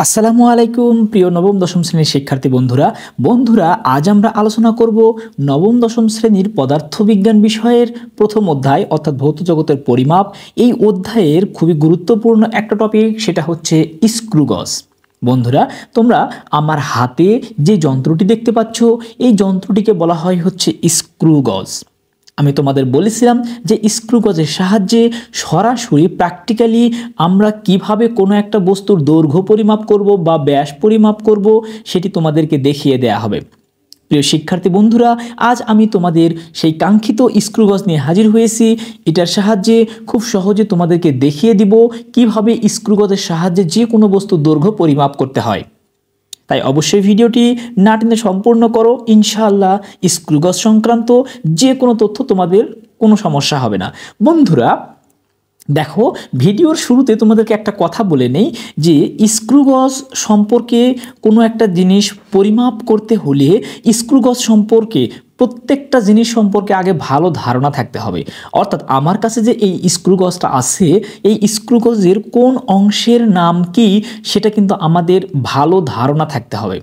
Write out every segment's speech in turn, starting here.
আসসালামু আলাইকুম প্রিয় নবম দশম শ্রেণীর শিক্ষার্থী বন্ধুরা আজ আমরা আলোচনা করব নবম দশম শ্রেণীর পদার্থবিজ্ঞান বিষয়ের প্রথম অধ্যায় অর্থাৎ ভৌত জগতের পরিমাপ। এই অধ্যায়ের খুবই গুরুত্বপূর্ণ একটা টপিক, সেটা হচ্ছে স্ক্রু গজ। বন্ধুরা, তোমরা আমার হাতে যে যন্ত্রটি দেখতে পাচ্ছ, এই যন্ত্রটিকে বলা হয় হচ্ছে স্ক্রু গজ। আমি তোমাদের বলেছিলাম যে স্ক্রু গজের সাহায্যে সরাসরি প্র্যাকটিক্যালি আমরা কিভাবে কোনো একটা বস্তুর দৈর্ঘ্য পরিমাপ করব বা ব্যাস পরিমাপ করব সেটি তোমাদেরকে দেখিয়ে দেয়া হবে। প্রিয় শিক্ষার্থী বন্ধুরা, আজ আমি তোমাদের সেই কাঙ্ক্ষিত স্ক্রু গজ নিয়ে হাজির হয়েছি। এটার সাহায্যে খুব সহজে তোমাদেরকে দেখিয়ে দিব কিভাবে স্ক্রু গজের সাহায্যে যে কোনো বস্তুর দৈর্ঘ্য পরিমাপ করতে হয়। তাই অবশ্যই ভিডিওটি না টেনে সম্পূর্ণ করো। ইনশাআল্লাহ স্ক্রু গজ সংক্রান্ত যে কোনো তথ্য তোমাদের কোনো সমস্যা হবে না। বন্ধুরা দেখো, ভিডিওর শুরুতে তোমাদেরকে একটা কথা বলে নেই যে স্ক্রু গজ সম্পর্কে কোনো একটা জিনিস পরিমাপ করতে হলে স্ক্রু গজ সম্পর্কে প্রত্যেকটা জিনিস সম্পর্কে আগে ভালো ধারণা থাকতে হবে। অর্থাৎ আমার কাছে যে এই স্ক্রু গজটা আছে, এই স্ক্রু গজের কোন অংশের নাম কি সেটা কিন্তু আমাদের ভালো ধারণা থাকতে হবে।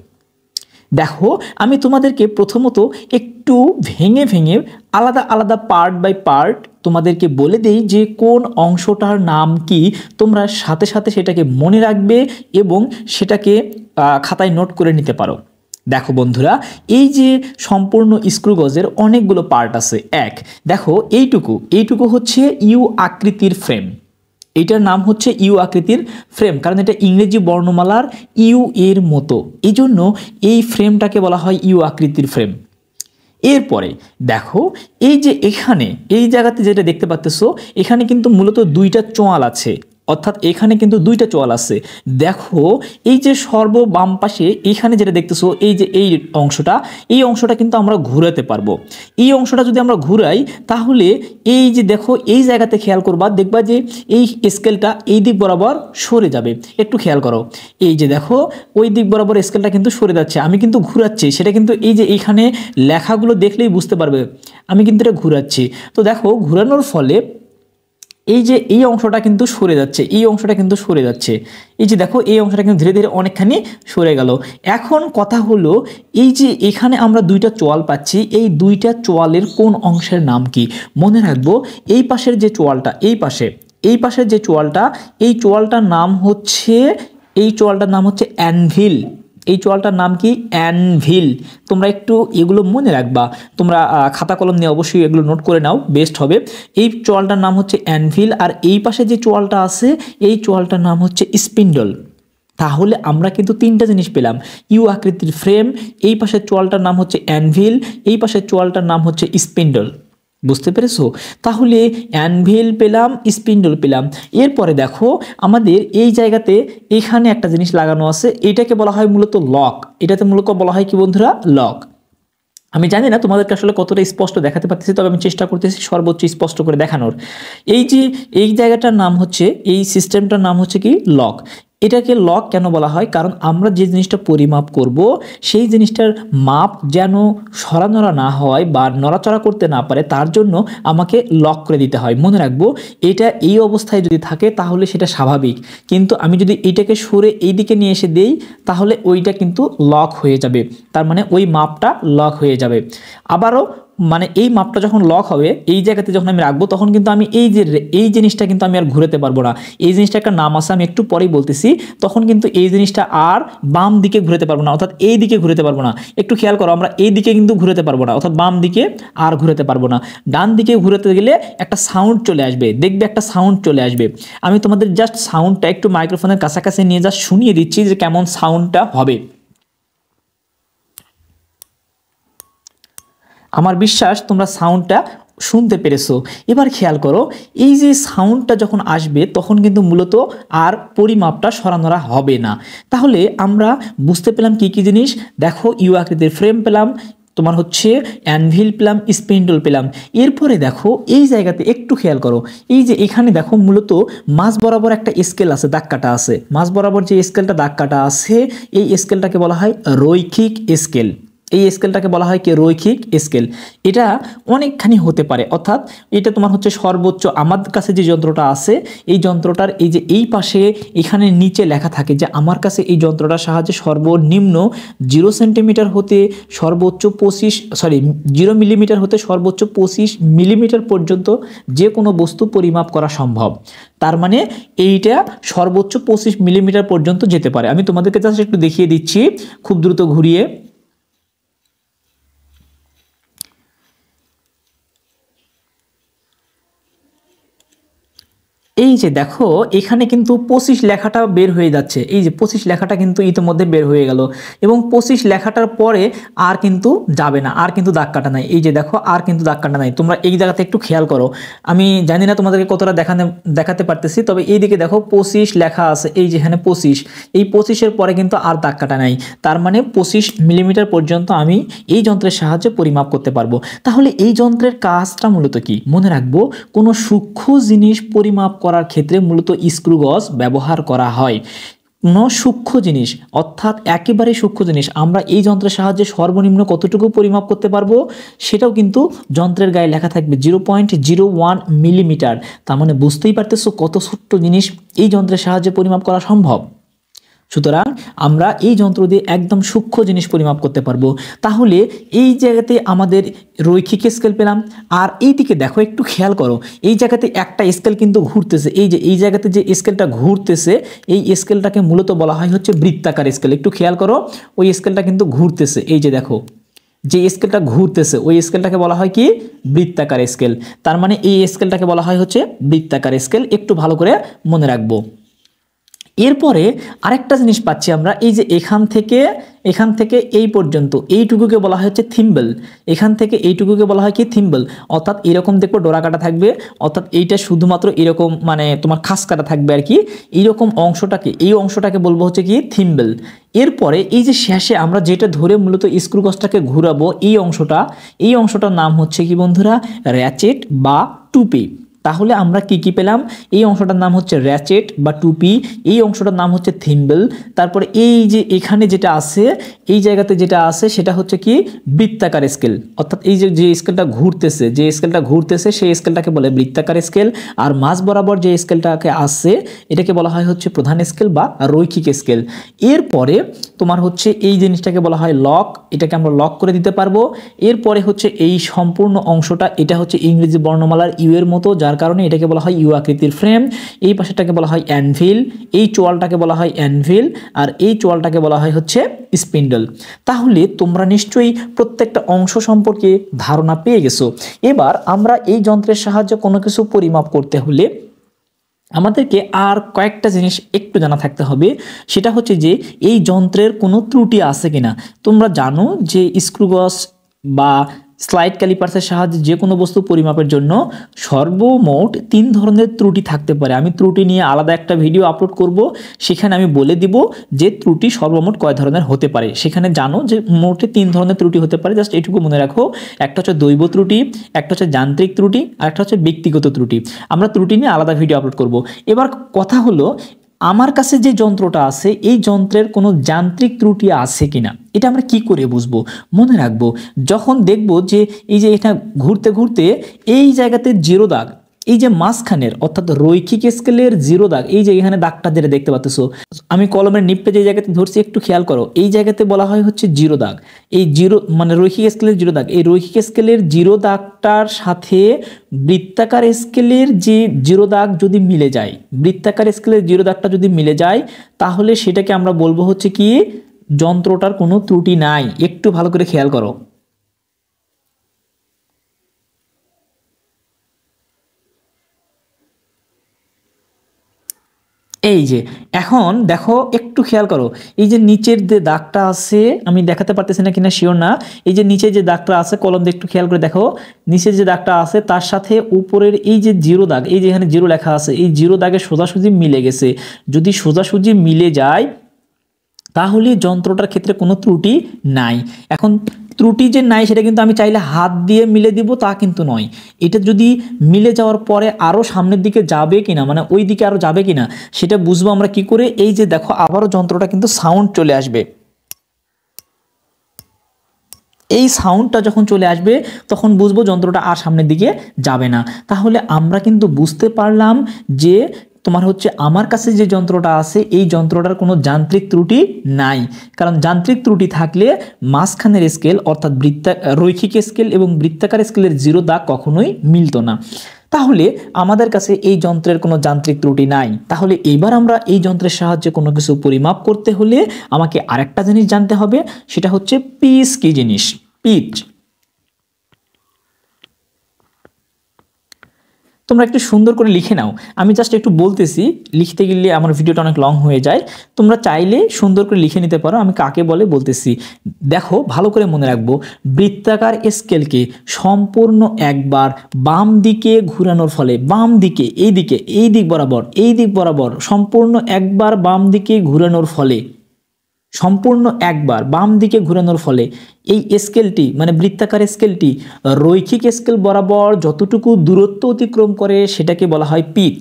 দেখো, আমি তোমাদেরকে প্রথমত একটু ভেঙে ভেঙে আলাদা আলাদা পার্ট বাই পার্ট তোমাদেরকে বলে দেই যে কোন অংশটার নাম কি। তোমরা সাথে সাথে সেটাকে মনে রাখবে এবং সেটাকে খাতায় নোট করে নিতে পারো। দেখো বন্ধুরা, এই যে সম্পূর্ণ স্ক্রু গজের অনেকগুলো পার্ট আছে। দেখো, এইটুকু হচ্ছে ইউ আকৃতির ফ্রেম। এটার নাম হচ্ছে ইউ আকৃতির ফ্রেম, কারণ এটা ইংরেজি বর্ণমালার ইউ এর মতো, এই জন্য এই ফ্রেমটাকে বলা হয় ইউ আকৃতির ফ্রেম। এরপরে দেখো, এই যে এখানে এই জায়গাতে যেটা দেখতে পাচ্ছ, এখানে কিন্তু মূলত দুইটা চোয়াল আছে, অর্থাৎ এখানে কিন্তু দুইটা চোয়াল আছে। দেখো, এই যে সর্ব বাম পাশে এখানে যেটা দেখতেছো, এই যে এই অংশটা কিন্তু আমরা ঘুরাতে পারবো। এই অংশটা যদি আমরা ঘুরাই তাহলে এই যে দেখো, এই জায়গাতে খেয়াল করবা, দেখবা যে এই স্কেলটা এই দিক বরাবর সরে যাবে। একটু খেয়াল করো, এই যে দেখো ওই দিক বরাবর স্কেলটা কিন্তু সরে যাচ্ছে, আমি কিন্তু ঘুরাচ্ছি। সেটা কিন্তু এই যে এইখানে লেখাগুলো দেখলেই বুঝতে পারবে আমি কিন্তু এটা ঘুরাচ্ছি। তো দেখো, ঘুরানোর ফলে এই যে এই অংশটা কিন্তু সরে যাচ্ছে, এই যে দেখো এই অংশটা কিন্তু ধীরে ধীরে অনেকখানি সরে গেল। এখন কথা হলো, এই যে এখানে আমরা দুইটা চোয়াল পাচ্ছি, এই দুইটা চোয়ালের কোন অংশের নাম কি? মনে রাখবো, এই পাশের যে চোয়ালটা, এই পাশের যে চোয়ালটা, এই চোয়ালটার নাম হচ্ছে অ্যানভিল। এই চোয়ালটার নাম কি? অ্যানভিল। তোমরা একটু এগুলো মনে রাখবা, তোমরা খাতা কলম নিয়ে অবশ্যই এগুলো নোট করে নাও, বেস্ট হবে। এই চোয়ালটার নাম হচ্ছে অ্যানভিল, আর এই পাশে যে চোয়ালটা আছে এই চোয়ালটার নাম হচ্ছে স্পিন্ডল। তাহলে আমরা কিন্তু তিনটা জিনিস পেলাম, ইউ আকৃতির ফ্রেম, এই পাশের চোয়ালটার নাম হচ্ছে অ্যানভিল, এই পাশের চোয়ালটার নাম হচ্ছে স্পিন্ডল। বুঝতে পেরেছো? তাহলে অ্যানভিল পেলাম, স্পিন্ডল পেলাম। এরপরে দেখো, আমাদের এই জায়গাতে এখানে একটা জিনিস লাগানো আছে, এটাকে বলা হয় মূলত লক। এটাতে মূলত বলা হয় কি বন্ধুরা? লক। আমি জানি না তোমাদেরকে আসলে কতটা স্পষ্ট দেখাতে পারতেছি, তবে আমি চেষ্টা করতেছি সর্বোচ্চ স্পষ্ট করে দেখানোর। এই যে এই জায়গাটার নাম হচ্ছে, এই সিস্টেমটার নাম হচ্ছে কি? লক। এটাকে লক কেন বলা হয়? কারণ আমরা যে জিনিসটা পরিমাপ করব সেই জিনিসটার মাপ যেন সরানড়া না হয় বা নড়াচড়া করতে না পারে, তার জন্য আমাকে লক করে দিতে হয়। মনে রাখবো, এটা এই অবস্থায় যদি থাকে তাহলে সেটা স্বাভাবিক, কিন্তু আমি যদি এইটাকে সরে এই দিকে নিয়ে এসে দেই তাহলে ওইটা কিন্তু লক হয়ে যাবে, তার মানে ওই মাপটা লক হয়ে যাবে। আবারও মানে এই মাপটা যখন লক হবে, এই জায়গাতে যখন আমি রাখবো তখন কিন্তু আমি এই জিনিসটা কিন্তু আমি আর ঘুরাতে পারবো না। এই জিনিসটা একটা নাম আছে, আমি একটু পরেই বলতেছি। তখন কিন্তু এই জিনিসটা আর বাম দিকে ঘুরাতে পারবো না, অর্থাৎ এই দিকে ঘুরাতে পারবো না। একটু খেয়াল করো, আমরা এই দিকে কিন্তু ঘুরাতে পারবো না, অর্থাৎ বাম দিকে আর ঘুরাতে পারবো না। ডান দিকে ঘুরাতে গেলে একটা সাউন্ড চলে আসবে, দেখবে একটা সাউন্ড চলে আসবে। আমি তোমাদের জাস্ট সাউন্ডটা একটু মাইক্রোফোনের কাছাকাছি নিয়ে জাস্ট শুনিয়ে দিচ্ছি যে কেমন সাউন্ডটা হবে। আমার বিশ্বাস তোমরা সাউন্ডটা শুনতে পেরেছো। এবার খেয়াল করো, এই যে সাউন্ডটা যখন আসবে তখন কিন্তু মূলত আর পরিমাপটা সরানোরা হবে না। তাহলে আমরা বুঝতে পেলাম কি কি জিনিস। দেখো, ইউ আকৃতির ফ্রেম পেলাম, তোমার হচ্ছে অ্যানভিল পেলাম, স্পিন্ডল পেলাম। এরপরে দেখো, এই জায়গাতে একটু খেয়াল করো, এই যে এখানে দেখো মূলত মাঝ বরাবর একটা স্কেল আছে, দাগ কাটা আছে। মাঝ বরাবর যে স্কেলটা দাগ কাটা আছে, এই স্কেলটাকে বলা হয় রৈখিক স্কেল। এই স্কেলটাকে বলা হয় কি রৈখিক স্কেল। এটা অনেকখানি হতে পারে, অর্থাৎ এটা তোমার হচ্ছে সর্বোচ্চ। আমার কাছে যে যন্ত্রটা আছে এই যন্ত্রটার এই যে এই পাশে এখানে নিচে লেখা থাকে যে আমার কাছে এই যন্ত্রটার সাহায্যে সর্বনিম্ন 0 সেন্টিমিটার হতে সর্বোচ্চ 0 মিলিমিটার হতে সর্বোচ্চ 25 মিলিমিটার পর্যন্ত যে কোনো বস্তু পরিমাপ করা সম্ভব। তার মানে এইটা সর্বোচ্চ 25 মিলিমিটার পর্যন্ত যেতে পারে। আমি তোমাদেরকে জাস্ট একটু দেখিয়ে দিচ্ছি খুব দ্রুত ঘুরিয়ে। এই যে দেখো এখানে কিন্তু 25 লেখাটা বের হয়ে যাচ্ছে, এই যে 25 লেখাটা কিন্তু ইতিমধ্যে বের হয়ে গেল, এবং 25 লেখাটার পরে আর কিন্তু যাবে না, আর কিন্তু দাগ কাটা নাই। এই যে দেখো আর কিন্তু দাগ কাটা নাই। তোমরা এই জায়গাতে একটু খেয়াল করো, আমি জানি না তোমাদেরকে কতটা দেখাতে পারতেছি, তবে এই দিকে দেখো 25 লেখা আছে, এই যে এখানে 25, এই 25-এর পরে কিন্তু আর দাগ কাটা নাই। তার মানে 25 মিলিমিটার পর্যন্ত আমি এই যন্ত্রের সাহায্যে পরিমাপ করতে পারবো। তাহলে এই যন্ত্রের কাজটা মূলত কি? মনে রাখবো, কোনো সূক্ষ্ম জিনিস পরিমাপ করার ক্ষেত্রে মূলত স্ক্রু গজ ব্যবহার করা হয়। কোনো সূক্ষ্ম জিনিস, অর্থাৎ একেবারে সূক্ষ্ম জিনিস আমরা এই যন্ত্রের সাহায্যে সর্বনিম্ন কতটুকু পরিমাপ করতে পারবো সেটাও কিন্তু যন্ত্রের গায়ে লেখা থাকবে 0.01 মিলিমিটার। তার মানে বুঝতেই পারতেছো কত ছোট্ট জিনিস এই যন্ত্রের সাহায্যে পরিমাপ করা সম্ভব। সুতরাং আমরা এই যন্ত্র দিয়ে একদম সূক্ষ্ম জিনিস পরিমাপ করতে পারবো। তাহলে এই জায়গাতে আমাদের রৈখিক স্কেল পেলাম। আর এই দিকে দেখো একটু খেয়াল করো, এই জায়গাতে একটা স্কেল কিন্তু ঘুরতেছে, এই যে এই জায়গাতে যে স্কেলটা ঘুরতেছে এই স্কেলটাকে মূলত বলা হয় হচ্ছে বৃত্তাকার স্কেল। একটু খেয়াল করো, ওই স্কেলটা কিন্তু ঘুরতেছে, এই যে দেখো যে স্কেলটা ঘুরতেছে ওই স্কেলটাকে বলা হয় কি বৃত্তাকার স্কেল। তার মানে এই স্কেলটাকে বলা হয় হচ্ছে বৃত্তাকার স্কেল। একটু ভালো করে মনে রাখবো। এরপরে আরেকটা জিনিস পাচ্ছি আমরা, এই যে এখান থেকে এই পর্যন্ত এইটুকুকে বলা হয় হচ্ছে থিম্বল। এখান থেকে এইটুকুকে বলা হয় কি থিম্বল, অর্থাৎ এরকম দেখো ডোরা কাটা থাকবে, অর্থাৎ এইটা শুধুমাত্র এরকম মানে তোমার খাস কাটা থাকবে আর কি। এইরকম এই অংশটাকে বলবো হচ্ছে কি থিম্বল। এরপরে এই যে শেষে আমরা যেটা ধরে মূলত স্ক্রু গজটাকে ঘুরাবো এই অংশটার নাম হচ্ছে কি বন্ধুরা র্যাচেট বা টুপি। তাহলে আমরা কি পেলাম? এই অংশটার নাম হচ্ছে র্যাচেট বা টুপি, এই অংশটার নাম হচ্ছে থিম্বল। তারপরে এই যে এখানে যেটা আছে এই জায়গাতে যেটা আছে সেটা হচ্ছে কি বৃত্তাকার স্কেল, অর্থাৎ এই যে স্কেলটা ঘুরতেছে সেই স্কেলটাকে বলে বৃত্তাকার স্কেল। আর মাঝ বরাবর যে স্কেলটাকে আছে এটাকে বলা হয় হচ্ছে প্রধান স্কেল বা রৈখিক স্কেল। এরপরে তোমার হচ্ছে এই জিনিসটাকে বলা হয় লক, এটাকে আমরা লক করে দিতে পারবো। এরপরে হচ্ছে এই সম্পূর্ণ অংশটা, এটা হচ্ছে ইংরেজি বর্ণমালার ইউ এর মতো, যার কারণে এটাকে বলা হয় ইউ আকৃতির ফ্রেম। এই পাশেটাকে বলা হয় অ্যানভিল, এই চোয়ালটাকে বলা হয় অ্যানভিল, আর এই চোয়ালটাকে বলা হয় হচ্ছে স্পিন্ডল। তাহলে তোমরা নিশ্চয়ই প্রত্যেকটা অংশ সম্পর্কে ধারণা পেয়ে গেছো। এবার আমরা এই যন্ত্রের সাহায্যে কোনো কিছু পরিমাপ করতে হলে আমাদেরকে আর কয়েকটা জিনিস একটু জানা থাকতে হবে। সেটা হচ্ছে যে এই যন্ত্রের কোনো ত্রুটি আছে কিনা। তোমরা জানো যে স্ক্রু গজ বা স্লাইড ক্যালিপার্সের সাহায্যে যে কোনো বস্তু পরিমাপের জন্য সর্বমোট 3 ধরনের ত্রুটি থাকতে পারে। আমি ত্রুটি নিয়ে আলাদা একটা ভিডিও আপলোড করব, সেখানে আমি বলে দিব যে ত্রুটি সর্বমোট কয় ধরনের হতে পারে। সেখানে জানো যে মোটে 3 ধরনের ত্রুটি হতে পারে, জাস্ট এটুকু মনে রাখো। একটা হচ্ছে দৈব ত্রুটি, একটা হচ্ছে যান্ত্রিক ত্রুটি, আর একটা হচ্ছে ব্যক্তিগত ত্রুটি। আমরা ত্রুটি নিয়ে আলাদা ভিডিও আপলোড করব। এবার কথা হলো, আমার কাছে যে যন্ত্রটা আছে এই যন্ত্রের কোনো যান্ত্রিক ত্রুটি আছে কিনা এটা আমরা কি করে বুঝবো? মনে রাখবো, যখন দেখব যে এই যে এটা ঘুরতে ঘুরতে এই জায়গাতে জিরো দাগ, এই যে মাঝখানের অর্থাৎ রৈখিক স্কেলের জিরো দাগ, এই যে এখানে দাগটা যেটা দেখতে পাচ্ছ, আমি কলমের নিপে যে জায়গাতে ধরছি একটু খেয়াল করো, এই জায়গাতে বলা হয় হচ্ছে জিরো দাগ। এই জিরো মানে রৈখিক স্কেলের জিরো দাগ, এই রৈখিক স্কেলের জিরো দাগটার সাথে বৃত্তাকার স্কেলের যে জিরো দাগ যদি মিলে যায়, বৃত্তাকার স্কেলের জিরো দাগটা যদি মিলে যায়, তাহলে সেটাকে আমরা বলবো হচ্ছে কি যন্ত্রটার কোনো ত্রুটি নাই। একটু ভালো করে খেয়াল করো। এই যে এখন দেখো একটু খেয়াল করো, এই যে নিচের যে দাগটা আছে, আমি দেখাতে পারতেছি না কিনা শিওর না, এই যে নিচে যে দাগটা আছে কলম দিয়ে একটু খেয়াল করে দেখো, নিচে যে দাগটা আছে তার সাথে উপরের এই যে জিরো দাগ, এই যে এখানে জিরো লেখা আছে, এই জিরো দাগে সোজাসুজি মিলে গেছে। যদি সোজাসুজি মিলে যায় তাহলে যন্ত্রটার ক্ষেত্রে কোনো ত্রুটি নাই। এখন ত্রুটি যে নাই সেটা কিন্তু আমি চাইলে হাত দিয়ে মিলে দিব তা কিন্তু নয়। এটা যদি মিলে যাওয়ার পরে আরও সামনের দিকে যাবে কিনা, মানে ওই দিকে আরও যাবে কিনা সেটা বুঝবো আমরা কি করে? এই যে দেখো আবারও যন্ত্রটা কিন্তু সাউন্ড চলে আসবে। এই সাউন্ডটা যখন চলে আসবে তখন বুঝবো যন্ত্রটা আর সামনের দিকে যাবে না। তাহলে আমরা কিন্তু বুঝতে পারলাম যে তোমার হচ্ছে আমার কাছে যে যন্ত্রটা আছে এই যন্ত্রটার কোনো যান্ত্রিক ত্রুটি নাই। কারণ যান্ত্রিক ত্রুটি থাকলে মাঝখানের স্কেল অর্থাৎ রৈখিক স্কেল এবং বৃত্তাকার স্কেলের জিরো দাগ কখনোই মিলতো না। তাহলে আমাদের কাছে এই যন্ত্রের কোনো যান্ত্রিক ত্রুটি নাই। তাহলে এবার আমরা এই যন্ত্রের সাহায্যে কোনো কিছু পরিমাপ করতে হলে আমাকে আরেকটা জিনিস জানতে হবে, সেটা হচ্ছে পিচ। কি জিনিস? পিচ। তোমরা একটু সুন্দর করে লিখে নাও, আমি জাস্ট একটু বলতেছি, লিখতে গেলে আমার ভিডিওটা অনেক লং হয়ে যায়। তোমরা চাইলে সুন্দর করে লিখে নিতে পারো, আমি কাকে বলে বলতেছি। দেখো ভালো করে মনে রাখবো, বৃত্তাকার স্কেলকে সম্পূর্ণ একবার বাম দিকে ঘুরানোর ফলে, বাম দিকে এই দিক বরাবর সম্পূর্ণ একবার বাম দিকে ঘুরানোর ফলে, সম্পূর্ণ একবার বাম দিকে ঘুরানোর ফলে এই স্কেলটি মানে বৃত্তাকার স্কেলটি রৈখিক স্কেল বরাবর যতটুকু দূরত্ব অতিক্রম করে সেটাকে বলা হয় পিচ।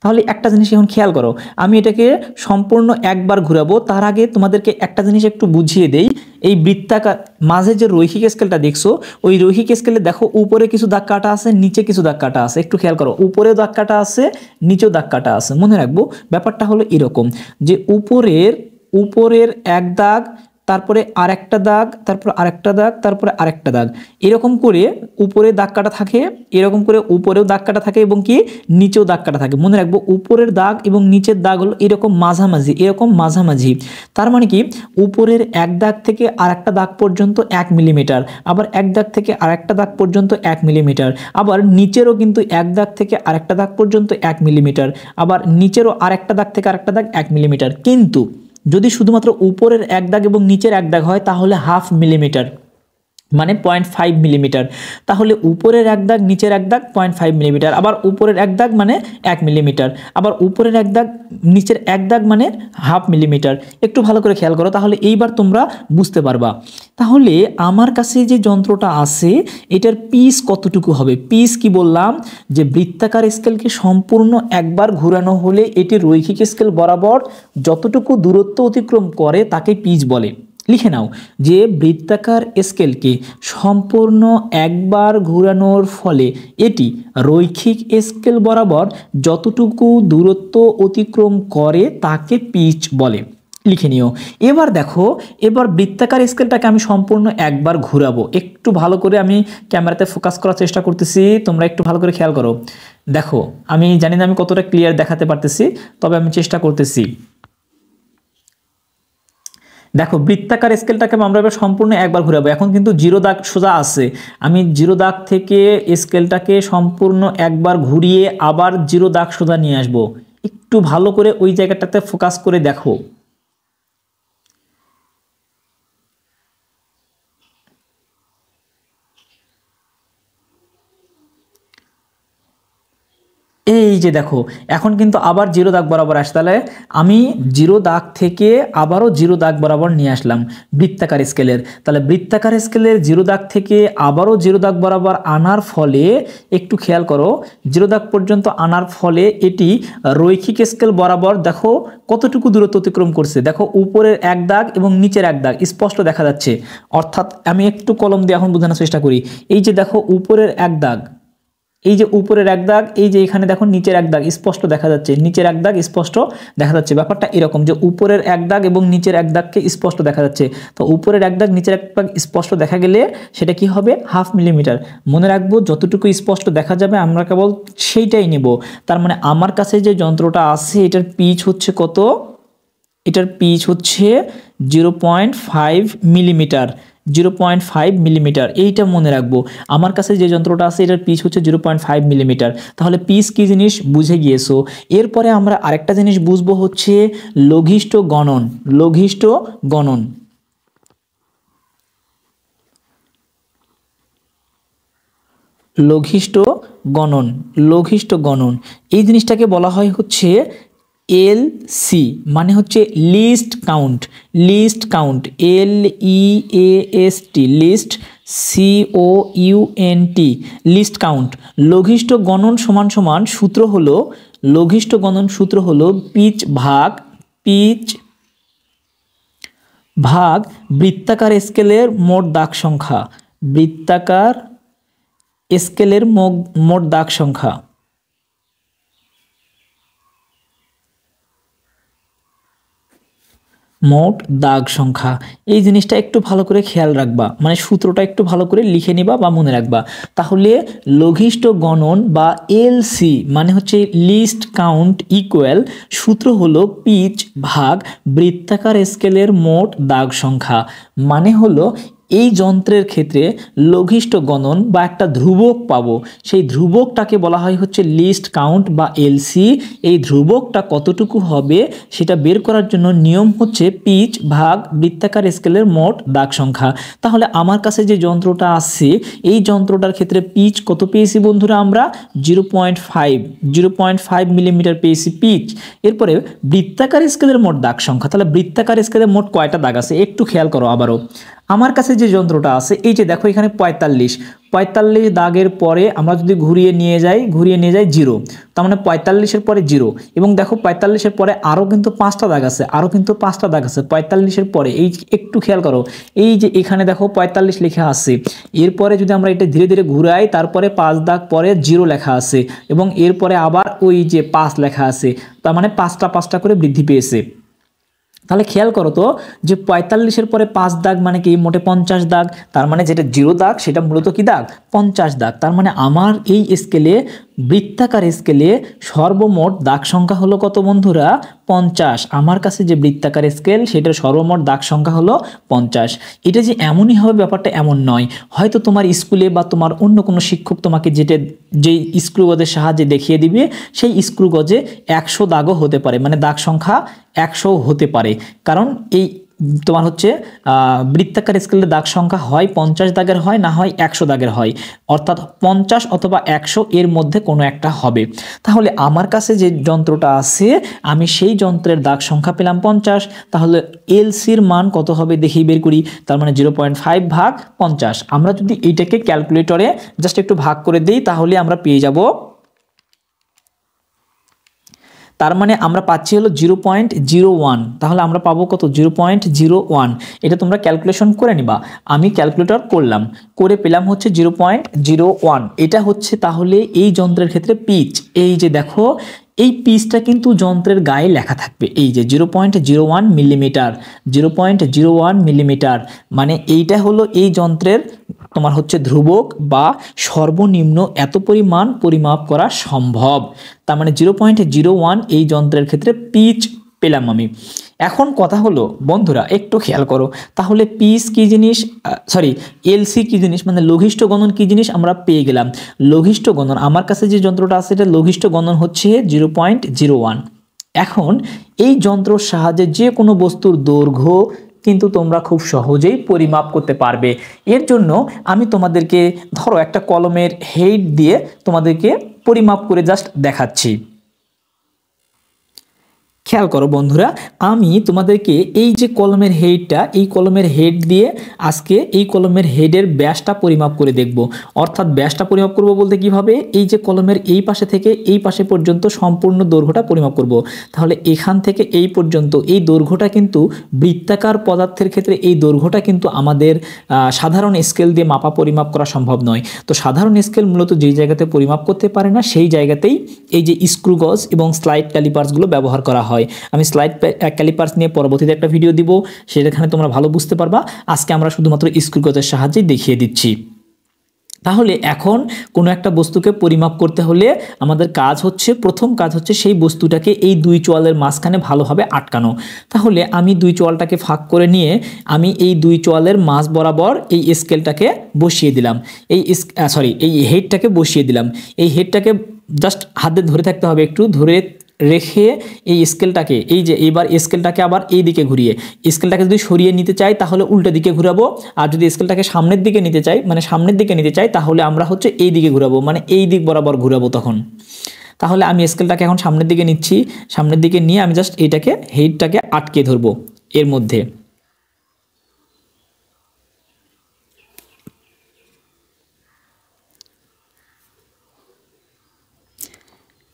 তাহলে একটা জিনিস এখন খেয়াল করো, আমি এটাকে সম্পূর্ণ একবার ঘুরাবো, তার আগে তোমাদেরকে একটা জিনিস একটু বুঝিয়ে দেই। এই বৃত্তাকার মাঝে যে রৈখিক স্কেলটা দেখছো, ওই রৈখিক স্কেলে দেখো উপরে কিছু দাগ কাটা আছে, নিচে কিছু দাগ কাটা আছে। একটু খেয়াল করো, উপরেও দাগ কাটা আছে, নিচেও দাগ কাটা আছে। মনে রাখবো ব্যাপারটা হলো এরকম যে উপরের এক দাগ, তারপরে আরেকটা দাগ, তারপর আরেকটা দাগ, তারপরে আরেকটা দাগ, এরকম করে উপরে দাগ কাটা থাকে, এরকম করে উপরেও দাগ কাটা থাকে এবং কি নিচেও দাগ কাটা থাকে। মনে রাখবো উপরের দাগ এবং নিচের দাগ হলো এরকম মাঝামাঝি। তার মানে কি উপরের এক দাগ থেকে আরেকটা দাগ পর্যন্ত 1 মিলিমিটার, আবার এক দাগ থেকে আরেকটা দাগ পর্যন্ত 1 মিলিমিটার, আবার নিচেরও কিন্তু এক দাগ থেকে আরেকটা দাগ পর্যন্ত 1 মিলিমিটার, আবার নিচেরও আরেকটা দাগ থেকে আরেকটা দাগ 1 মিলিমিটার। কিন্তু যদি শুধুমাত্র উপরের এক দাগ এবং নিচের এক দাগ হয় তাহলে 1/2 মিলিমিটার, মানে 0.5 মিলিমিটার। তাহলে উপরের এক দাগ নিচের এক দাগ 0.5 মিলিমিটার, আবার উপরের এক দাগ মানে 1 মিলিমিটার, আবার উপরের এক দাগ নিচের এক দাগ মানে 1/2 মিলিমিটার। একটু ভালো করে খেয়াল করো, তাহলে এইবার তোমরা বুঝতে পারবা। তাহলে আমার কাছে যে যন্ত্রটা আছে এটার পিচ কতটুকু হবে? পিচ কি বললাম যে বৃত্তাকার স্কেলকে সম্পূর্ণ একবার ঘোরানো হলে এটি রৈখিক স্কেল বরাবর যতটুকু দূরত্ব অতিক্রম করে তাকে পিচ বলে। লিখে নাও যে বৃত্তাকার স্কেলকে সম্পূর্ণ একবার ঘোরানোর ফলে এটি রৈখিক স্কেল বরাবর যতটুকু দূরত্ব অতিক্রম করে তাকে পিচ বলে। লিখে নিও। এবার দেখো, এবার বৃত্তাকার স্কেলটাকে আমি সম্পূর্ণ একবার ঘোরাবো। একটু ভালো করে আমি ক্যামেরাতে ফোকাস করার চেষ্টা করতেছি, তোমরা একটু ভালো করে খেয়াল করো। দেখো আমি জানি না আমি কতটা ক্লিয়ার দেখাতে পারতেছি, তবে আমি চেষ্টা করতেছি। দেখো বৃত্তাকার স্কেলটাকে আমরা এবার সম্পূর্ণ একবার ঘুরাবো। এখন কিন্তু জিরো দাগ সোজা আছে, আমি জিরো দাগ থেকে স্কেলটাকে সম্পূর্ণ একবার ঘুরিয়ে আবার জিরো দাগ সোজা নিয়ে আসব। একটু ভালো করে ওই জায়গাটাতে ফোকাস করে দেখো। এই যে দেখো এখন কিন্তু আবার জিরো দাগ বরাবর আসে, তাহলে আমি জিরো দাগ থেকে আবারও জিরো দাগ বরাবর নিয়ে আসলাম বৃত্তাকার স্কেলের। তাহলে বৃত্তাকার স্কেলের জিরো দাগ থেকে আবারও জিরো দাগ বরাবর আনার ফলে একটু খেয়াল করো, জিরো দাগ পর্যন্ত আনার ফলে এটি রৈখিক স্কেল বরাবর দেখো কতটুকু দূরত্ব অতিক্রম করছে। দেখো উপরের এক দাগ এবং নিচের এক দাগ স্পষ্ট দেখা যাচ্ছে, অর্থাৎ আমি একটু কলম দিয়ে এখন বোঝানোর চেষ্টা করি। এই যে দেখো উপরের এক দাগ, এই যে উপরের এক দাগ, এই যে এখানে দেখো নিচের এক দাগ স্পষ্ট দেখা যাচ্ছে, নিচের এক দাগ স্পষ্ট দেখা যাচ্ছে। ব্যাপারটা এরকম যে উপরের এক দাগ এবং নিচের এক দাগকে স্পষ্ট দেখা যাচ্ছে। তো উপরের এক দাগ নিচের এক দাগ স্পষ্ট দেখা গেলে সেটা কি হবে? 1/2 মিলিমিটার। মনে রাখবো যতটুকু স্পষ্ট দেখা যাবে আমরা কেবল সেইটাই নেব। তার মানে আমার কাছে যে যন্ত্রটা আছে এটার পিচ হচ্ছে কত? এটার পিচ হচ্ছে 0.5 মিলিমিটার। 0.5 মিলিমিটার, এইটা মনে রাখবো। আমার কাছে যে যন্ত্রটা আছে এটার পিচ হচ্ছে 0.5 মিলিমিটার। তাহলে পিচ কি জিনিস বুঝে গিয়েছো। এরপরে আমরা আরেকটা জিনিস বুঝবো হচ্ছে লঘিষ্ঠ গণন। লঘিষ্ঠ গণন, লঘিষ্ঠ গণন, লঘিষ্ঠ গণন এই জিনিসটাকে বলা হয় হচ্ছে এলসি, মানে হচ্ছে least count. Least count, LEAST, least COUNT, least count. লঘিষ্ঠ গণন সমান সমান সূত্র হলো, লঘিষ্ঠ গণন সূত্র হলো পিচ ভাগ বৃত্তাকার স্কেলের মোট দাগ সংখ্যা, বৃত্তাকার স্কেলের মোট দাগ সংখ্যা। মোট দাগ সংখ্যা, এই জিনিসটা একটু ভালো করে খেয়াল রাখবা, মানে সূত্রটা একটু ভালো করে লিখে নিবা বা মনে রাখবা। তাহলে লঘিষ্ঠ গণন বা এলসি মানে হচ্ছে লিস্ট কাউন্ট ইকুয়াল, সূত্র হলো পিচ ভাগ বৃত্তাকার স্কেলের মোট দাগ সংখ্যা। মানে হলো এই যন্ত্রের ক্ষেত্রে লঘিষ্ঠ গণন বা একটা ধ্রুবক পাবো, সেই ধ্রুবকটাকে বলা হয় হচ্ছে লিস্ট কাউন্ট বা এলসি। এই ধ্রুবকটা কতটুকু হবে সেটা বের করার জন্য নিয়ম হচ্ছে পিচ ভাগ বৃত্তাকার স্কেলের মোট দাগ সংখ্যা। তাহলে আমার কাছে যে যন্ত্রটা আছে এই যন্ত্রটার ক্ষেত্রে পিচ কত পেয়েছি বন্ধুরা, আমরা 0.5 মিলিমিটার পেয়েছি পিচ। এরপরে বৃত্তাকার স্কেলের মোট দাগ সংখ্যা, তাহলে বৃত্তাকার স্কেলের মোট কয়টা দাগ আছে একটু খেয়াল করো আবারও। আমার কাছে যে যন্ত্রটা আছে এই যে দেখো এখানে 45 দাগের পরে আমরা যদি ঘুরিয়ে নিয়ে যাই 0, তার মানে 45-এর পরে 0, এবং দেখো 45-এর পরে আরও কিন্তু 5টা দাগ আছে, 45-এর পরে। এই একটু খেয়াল করো, এই যে এখানে দেখো 45 লেখা আছে, এরপরে যদি আমরা এটা ধীরে ধীরে ঘুরাই তারপরে 5 দাগ পরে 0 লেখা আছে, এবং এরপরে আবার ওই যে 5 লেখা আছে, তার মানে 5টা করে বৃদ্ধি পেয়েছে। তাহলে খেয়াল করো তো যে 45-এর পরে 5 দাগ মানে কি মোটে 50 দাগ, তার মানে যেটা 0 দাগ সেটা মূলত কি দাগ 50 দাগ। তার মানে আমার এই স্কেলে বৃত্তাকার স্কেলে সর্বমোট দাগ সংখ্যা হলো কত বন্ধুরা 50। আমার কাছে যে বৃত্তাকার স্কেল সেটার সর্বমোট দাগ সংখ্যা হলো 50। এটা যে এমনই হবে ব্যাপারটা এমন নয়, হয়তো তোমার স্কুলে বা তোমার অন্য কোনো শিক্ষক তোমাকে যেই স্ক্রু গজের সাহায্যে দেখিয়ে দিবে সেই স্ক্রু গজে 100 দাগও হতে পারে, মানে দাগ সংখ্যা 100 হতে পারে। কারণ এই তোমার হচ্ছে বৃত্তাকার স্কেলের দাগ সংখ্যা হয় 50 দাগের হয়, না হয় 100 দাগের হয়, অর্থাৎ 50 অথবা 100 এর মধ্যে কোনো একটা হবে। তাহলে আমার কাছে যে যন্ত্রটা আছে আমি সেই যন্ত্রের দাগ সংখ্যা পেলাম 50। তাহলে এলসির মান কত হবে দেখি বের করি, তার মানে 0.5 ভাগ 50। আমরা যদি এইটাকে ক্যালকুলেটরে জাস্ট একটু ভাগ করে দিই তাহলে আমরা পেয়ে যাব, তার মানে আমরা পাচ্ছি হলো 0.01। তাহলে আমরা পাবো কত 0.01। এটা তোমরা ক্যালকুলেশন করে নিবা, আমি ক্যালকুলেটর করলাম, করে পেলাম হচ্ছে 0.01। এটা হচ্ছে তাহলে এই যন্ত্রের ক্ষেত্রে পিচ। এই যে দেখো এই পিচটা কিন্তু যন্ত্রের গায়ে লেখা থাকবে, এই যে 0.01 মিলিমিটার, 0.01 মিলিমিটার, মানে এইটা হলো এই যন্ত্রের তোমার হচ্ছে ধ্রুবক বা সর্বনিম্ন এত পরিমাণ পরিমাপ করা সম্ভব। তার মানে 0.01 এই যন্ত্রের ক্ষেত্রে পিচ পেলাম আমি। এখন কথা হলো বন্ধুরা একটু খেয়াল করো, তাহলে পিচ কি জিনিস, এলসি কি জিনিস, মানে লঘিষ্ঠ গণন কি জিনিস আমরা পেয়ে গেলাম। লঘিষ্ঠ গণন আমার কাছে যে যন্ত্রটা আছে এটা লঘিষ্ঠ গণন হচ্ছে 0.01। এখন এই যন্ত্রের সাহায্যে যে কোনো বস্তুর দৈর্ঘ্য কিন্তু তোমরা খুব সহজেই পরিমাপ করতে পারবে। এর জন্য আমি তোমাদেরকে ধরো একটা কলমের হেড দিয়ে তোমাদেরকে পরিমাপ করে জাস্ট দেখাচ্ছি। খেয়াল করো বন্ধুরা, আমি তোমাদেরকে এই যে কলমের হেডটা, এই কলমের হেড দিয়ে আজকে এই কলমের হেডের ব্যাসটা পরিমাপ করে দেখব। অর্থাৎ ব্যাসটা পরিমাপ করব বলতে কিভাবে, এই যে কলমের এই পাশে থেকে এই পাশে পর্যন্ত সম্পূর্ণ দৈর্ঘ্যটা পরিমাপ করব। তাহলে এখান থেকে এই পর্যন্ত এই দৈর্ঘ্যটা কিন্তু বৃত্তাকার পদার্থের ক্ষেত্রে এই দৈর্ঘ্যটা কিন্তু আমাদের সাধারণ স্কেল দিয়ে মাপা পরিমাপ করা সম্ভব নয়। তো সাধারণ স্কেল মূলত যেই জায়গাতে পরিমাপ করতে পারে না সেই জায়গাতেই এই যে স্ক্রু গজ এবং স্লাইড ক্যালিপার্সগুলো ব্যবহার করা হয়। আমি স্লাইড ক্যালিপার্স নিয়ে পরবর্তীতে একটা ভিডিও দিব, সেখানে তোমরা ভালো বুঝতে পারবা। আজকে আমরা শুধুমাত্র স্ক্রু গজের সাহায্যে দেখিয়ে দিচ্ছি। তাহলে এখন কোনো একটা বস্তুকে পরিমাপ করতে হলে আমাদের কাজ হচ্ছে, প্রথম কাজ হচ্ছে সেই বস্তুটাকে এই দুই চোয়ালের মাঝখানে ভালোভাবে আটকানো। তাহলে আমি দুই চোয়ালটাকে ফাঁক করে নিয়ে আমি এই দুই চোয়ালের মাঝ বরাবর এই স্কেলটাকে বসিয়ে দিলাম, এই হেডটাকে বসিয়ে দিলাম। এই হেডটাকে জাস্ট হাতে ধরে থাকতে হবে, একটু ধরে রেখে এই স্কেলটাকে, এই যে এবার স্কেলটাকে আবার এই দিকে ঘুরিয়ে, স্কেলটাকে যদি সরিয়ে নিতে চাই তাহলে উল্টো দিকে ঘুরাবো, আর যদি স্কেলটাকে সামনের দিকে নিতে চাই, মানে সামনের দিকে নিতে চাই, তাহলে আমরা হচ্ছে এই দিকে ঘুরাবো, মানে এই দিক বরাবর ঘুরাবো তখন। তাহলে আমি স্কেলটাকে এখন সামনের দিকে নিচ্ছি, সামনের দিকে নিয়ে আমি জাস্ট এইটাকে হেডটাকে আটকে ধরবো এর মধ্যে।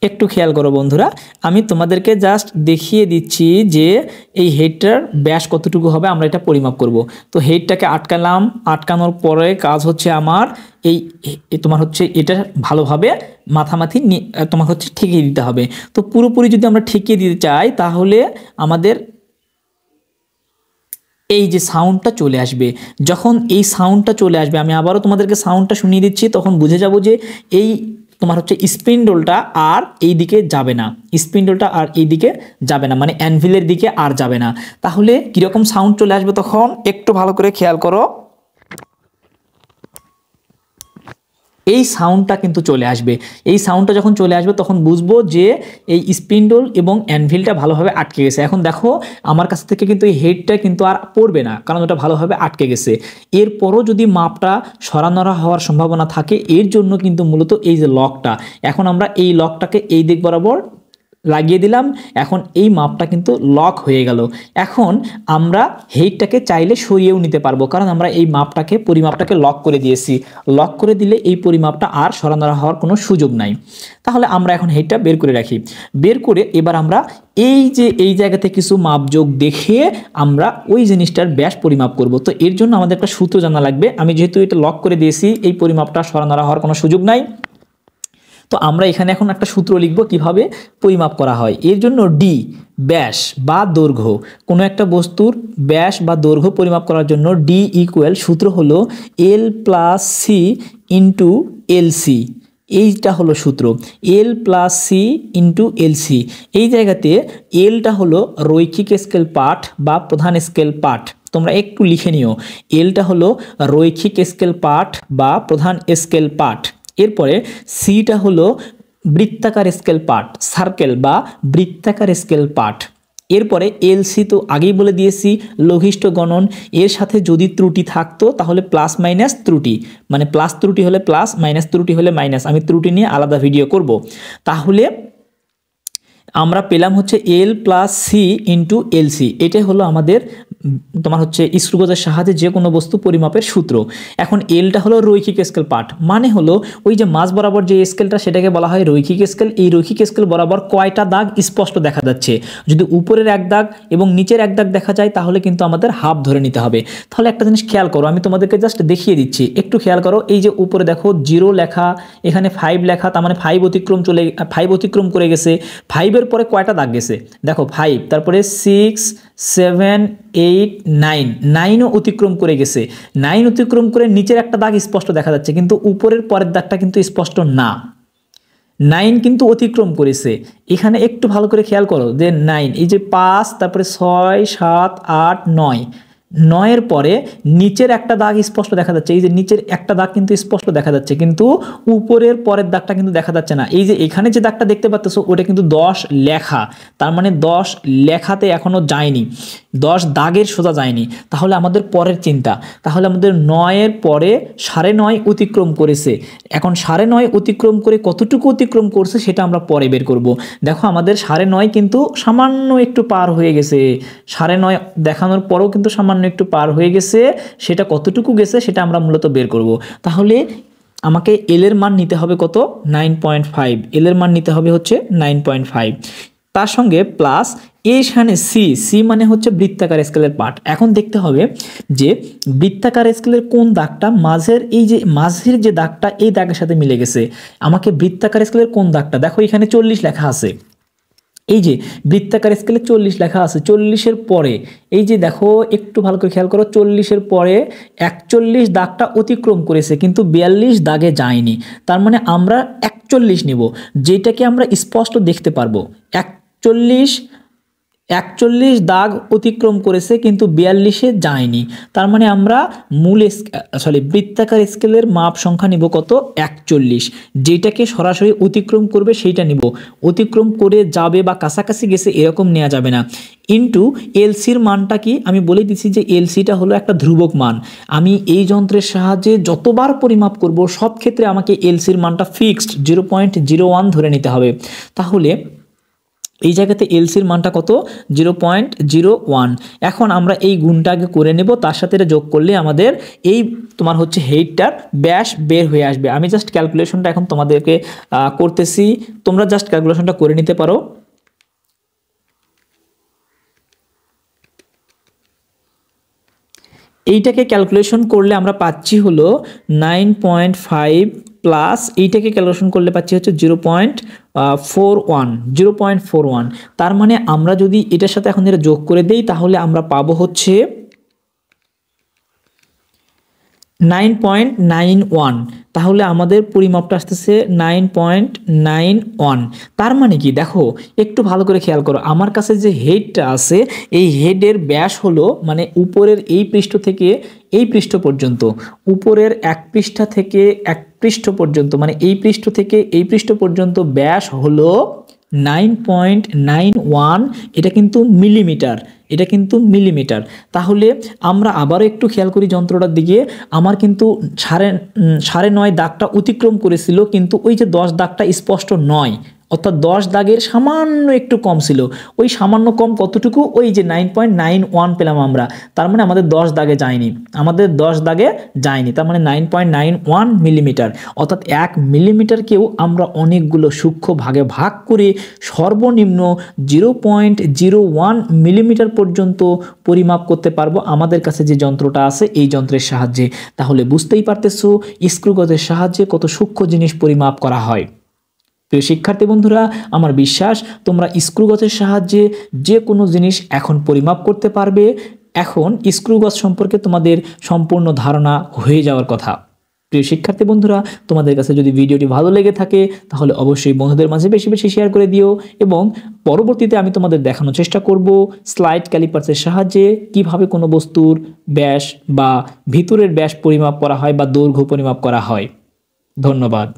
একটু খেয়াল করো বন্ধুরা, আমি তোমাদেরকে জাস্ট দেখিয়ে দিচ্ছি যে এই হেডটার ব্যাস কতটুকু হবে আমরা এটা পরিমাপ করব। তো হেডটাকে আটকালাম, আটকানোর পরে কাজ হচ্ছে আমার তোমার হচ্ছে এটা ভালোভাবে মাথামাথি তোমার হচ্ছে ঠেকিয়ে দিতে হবে। তো পুরোপুরি যদি আমরা ঠেকিয়ে দিতে চাই তাহলে আমাদের এই যে সাউন্ডটা চলে আসবে। যখন এই সাউন্ডটা চলে আসবে, আমি আবারও তোমাদেরকে সাউন্ডটা শুনিয়ে দিচ্ছি, তখন বুঝে যাব যে এই তোমার হচ্ছে স্পিন্ডলটা আর এই দিকে যাবে না, স্পিন্ডলটা আর এই দিকে যাবে না, মানে অ্যানভিলের দিকে আর যাবে না। তাহলে কীরকম সাউন্ড চলে আসবে তখন একটু ভালো করে খেয়াল করো। এই সাউন্ডটা কিন্তু চলে আসবে। এই সাউন্ডটা যখন চলে আসবে তখন বুঝবো যে এই স্পিন্ডল এবং অ্যানভিলটা ভালোভাবে আটকে গেছে। এখন দেখো আমার কাছ থেকে কিন্তু এই হেডটা কিন্তু আর পড়বে না, কারণ ওটা ভালোভাবে আটকে গেছে। এরপরও যদি মাপটা সরানোরা হওয়ার সম্ভাবনা থাকে, এর জন্য কিন্তু মূলত এই যে লকটা, এখন আমরা এই লকটাকে এই দিক বরাবর লাগিয়ে দিলাম, এখন এই মাপটা কিন্তু লক হয়ে গেল। এখন আমরা হেডটাকে চাইলে সরিয়েও নিতে পারবো, কারণ আমরা এই মাপটাকে পরিমাপটাকে লক করে দিয়েছি। লক করে দিলে এই পরিমাপটা আর সরানোরা হওয়ার কোনো সুযোগ নাই। তাহলে আমরা এখন হেডটা বের করে রাখি। বের করে এবার আমরা এই যে এই জায়গাতে কিছু মাপযোগ দেখে আমরা ওই জিনিসটার ব্যাস পরিমাপ করব। তো এর জন্য আমাদের একটা সূত্র জানা লাগবে। আমি যেহেতু এটা লক করে দিয়েছি, এই পরিমাপটা সরানোরা হওয়ার কোনো সুযোগ নাই, তো আমরা এখানে এখন একটা সূত্র লিখব কিভাবে পরিমাপ করা হয়। এর জন্য ডি ব্যাস বা দৈর্ঘ্য, কোনো একটা বস্তুর ব্যাস বা দৈর্ঘ্য পরিমাপ করার জন্য ডি ইকুয়াল সূত্র হলো L plus C into L C. এইটা হলো সূত্র, L plus C into L C. এই জায়গাতে এলটা হলো রৈখিক স্কেল পাঠ বা প্রধান স্কেল পাঠ, তোমরা একটু লিখে নিও। এলটা হলো রৈখিক স্কেল পাঠ বা প্রধান স্কেল পাঠ। এরপরে সিটা হলো বৃত্তাকার স্কেল পার্ট, সার্কেল বা বৃত্তাকার স্কেল পার্ট। এরপরে এলসি তো আগেই বলে দিয়েছি লঘিষ্ঠ গণন, এর সাথে যদি ত্রুটি থাকতো তাহলে প্লাস মাইনাস ত্রুটি, মানে প্লাস ত্রুটি হলে প্লাস, মাইনাস ত্রুটি হলে মাইনাস। আমি ত্রুটি নিয়ে আলাদা ভিডিও করব। তাহলে আমরা পেলাম হচ্ছে L plus C into L C. এটাই হলো আমাদের তোমার হচ্ছে স্ক্রুগজের সাহায্যে যে কোনো বস্তু পরিমাপের সূত্র। এখন এলটা হলো রৈখিক স্কেল পার্ট, মানে হলো ওই যে মাঝ বরাবর যে স্কেলটা সেটাকে বলা হয় রৈখিক স্কেল। এই রৈখিক স্কেল বরাবর কয়টা দাগ স্পষ্ট দেখা যাচ্ছে। যদি উপরের এক দাগ এবং নিচের এক দাগ দেখা যায় তাহলে কিন্তু আমাদের হাফ ধরে নিতে হবে। তাহলে একটা জিনিস খেয়াল করো, আমি তোমাদেরকে জাস্ট দেখিয়ে দিচ্ছি, একটু খেয়াল করো। এই যে উপরে দেখো 0 লেখা, এখানে 5 লেখা, তার মানে 5 অতিক্রম করে গেছে। 5-এর পরে কয়টা দাগ গেছে দেখো, 5, তারপরে 6, 7, 8, 9, 9ও অতিক্রম করে গেছে। 9 অতিক্রম করে নিচের একটা দাগ স্পষ্ট দেখা যাচ্ছে, কিন্তু উপরের পরের দাগটা কিন্তু স্পষ্ট না। 9 কিন্তু অতিক্রম করেছে। এখানে একটু ভালো করে খেয়াল করো যে 9, এই যে 5, তারপরে 6, 7, 8, 9, 9-এর পরে নিচের একটা দাগ স্পষ্ট দেখা যাচ্ছে। এই যে নিচের একটা দাগ কিন্তু স্পষ্ট দেখা যাচ্ছে, কিন্তু উপরের পরের দাগটা কিন্তু দেখা যাচ্ছে না। এই যে এখানে যে দাগটা দেখতে পাচ্ছ ওটা কিন্তু 10 লেখা, তার মানে 10 লেখাতে এখনো যায়নি, 10 দাগের সোজা যায়নি। তাহলে আমাদের পরের চিন্তা, তাহলে আমাদের 9-এর পরে 9.5 অতিক্রম করেছে। এখন 9.5 অতিক্রম করে কতটুকু অতিক্রম করছে সেটা আমরা পরে বের করব। দেখো আমাদের 9.5 কিন্তু সামান্য একটু পার হয়ে গেছে, 9.5 দেখানোর পরেও কিন্তু সামান্য একটু পার হয়ে গেছে। সেটা কতটুকু গেছে সেটা আমরা মূলত বের করব। তাহলে আমাকে এল এর মান নিতে হবে কত, 9.5। এল এর মান নিতে হবে হচ্ছে 9.5, তার সঙ্গে প্লাস এইখানে সি মানে হচ্ছে বৃত্তাকার স্কেলের পার্ট। এখন দেখতে হবে যে বৃত্তাকার স্কেলের কোন দাগটা মাঝের, এই যে মাঝের যে দাগটা এই দাগের সাথে মিলে গেছে। আমাকে বৃত্তাকার স্কেলের কোন দাগটা, দেখো এখানে 40 লেখা আছে, এই যে বৃত্তাকার স্কেলে 40 লেখা আছে। 40-এর পরে এই যে দেখো একটু ভালো করে খেয়াল করো, 40-এর পরে 41 দাগটা অতিক্রম করেছে কিন্তু 42 দাগে যায়নি। তার মানে আমরা 41 নিব, যেটাকে আমরা স্পষ্ট দেখতে পারবো। 41 দাগ অতিক্রম করেছে কিন্তু 42-এ যায়নি। তার মানে আমরা বৃত্তাকার স্কেলের মাপ সংখ্যা নিব কত, 41। যেটাকে সরাসরি অতিক্রম করবে সেইটা নিব, অতিক্রম করে যাবে বা কাছাকাছি গেছে এরকম নেওয়া যাবে না। ইন্টু এলসির মানটা কি আমি বলে দিচ্ছি যে এলসিটা হলো একটা ধ্রুবক মান। আমি এই যন্ত্রের সাহায্যে যতবার পরিমাপ করব সব ক্ষেত্রে আমাকে এলসির মানটা ফিক্সড 0.01 ধরে নিতে হবে। তাহলে এই জায়গাতে এলসির মানটা কত 0.01। এখন আমরা এই গুণটা আগে করে নেব, তার সাথে এটা যোগ করলে আমাদের এই তোমার হচ্ছে হেডটার ব্যাস বের হয়ে আসবে। আমি জাস্ট ক্যালকুলেশনটা এখন তোমাদেরকে করতেছি, তোমরা জাস্ট ক্যালকুলেশনটা করে নিতে পারো। এইটাকে ক্যালকুলেশন করলে আমরা পাচ্ছি হলো 9.5 প্লাস এইটাকে ক্যালকুলেশন করলে পাচ্ছি হচ্ছে 0.41। তার মানে আমরা যদি এটার সাথে এখন এটা যোগ করে দেই তাহলে আমরা পাবো হচ্ছে 9.91। তাহলে আমাদের পরিমাপটা আসতেছে 9.91। তার মানে কি দেখো, একটু ভালো করে খেয়াল করো, আমার কাছে যে হেডটা আছে এই হেডের ব্যাস হলো মানে উপরের এই পৃষ্ঠ থেকে এই পৃষ্ঠ পর্যন্ত, উপরের এক পৃষ্ঠা থেকে এক পৃষ্ঠ পর্যন্ত, মানে এই পৃষ্ঠ থেকে এই পৃষ্ঠ পর্যন্ত ব্যাস হলো 9.91। এটা কিন্তু মিলিমিটার, এটা কিন্তু মিলিমিটার। তাহলে আমরা আবারও একটু খেয়াল করি যন্ত্রটার দিকে, আমার কিন্তু 9.5 দাগটা অতিক্রম করেছিল, কিন্তু ওই যে 10 দাগটা স্পষ্ট নয়, অর্থাৎ 10 দাগের সামান্য একটু কম ছিল। ওই সামান্য কম কতটুকু, ওই যে 9.91 পেলাম আমরা, তার মানে আমাদের 10 দাগে যায়নি, আমাদের 10 দাগে যায়নি, তার মানে 9.91 মিলিমিটার। অর্থাৎ 1 মিলিমিটারকেও আমরা অনেকগুলো সূক্ষ্ম ভাগে ভাগ করে সর্বনিম্ন 0.01 মিলিমিটার পর্যন্ত পরিমাপ করতে পারবো আমাদের কাছে যে যন্ত্রটা আছে এই যন্ত্রের সাহায্যে। তাহলে বুঝতেই পারতেছো স্ক্রুগজের সাহায্যে কত সূক্ষ্ম জিনিস পরিমাপ করা হয়। প্রিয় শিক্ষার্থী বন্ধুরা, আমার বিশ্বাস তোমরা স্ক্রুগজের সাহায্যে যে কোনো জিনিস এখন পরিমাপ করতে পারবে। এখন স্ক্রুগজ সম্পর্কে তোমাদের সম্পূর্ণ ধারণা হয়ে যাওয়ার কথা। প্রিয় শিক্ষার্থী বন্ধুরা, তোমাদের কাছে যদি ভিডিওটি ভালো লেগে থাকে তাহলে অবশ্যই বন্ধুদের মাঝে বেশি বেশি শেয়ার করে দিও, এবং পরবর্তীতে আমি তোমাদের দেখানোর চেষ্টা করব স্লাইড ক্যালিপার্সের সাহায্যে কিভাবে কোনো বস্তুর ব্যাস বা ভিতরের ব্যাস পরিমাপ করা হয় বা দৈর্ঘ্য পরিমাপ করা হয়। ধন্যবাদ।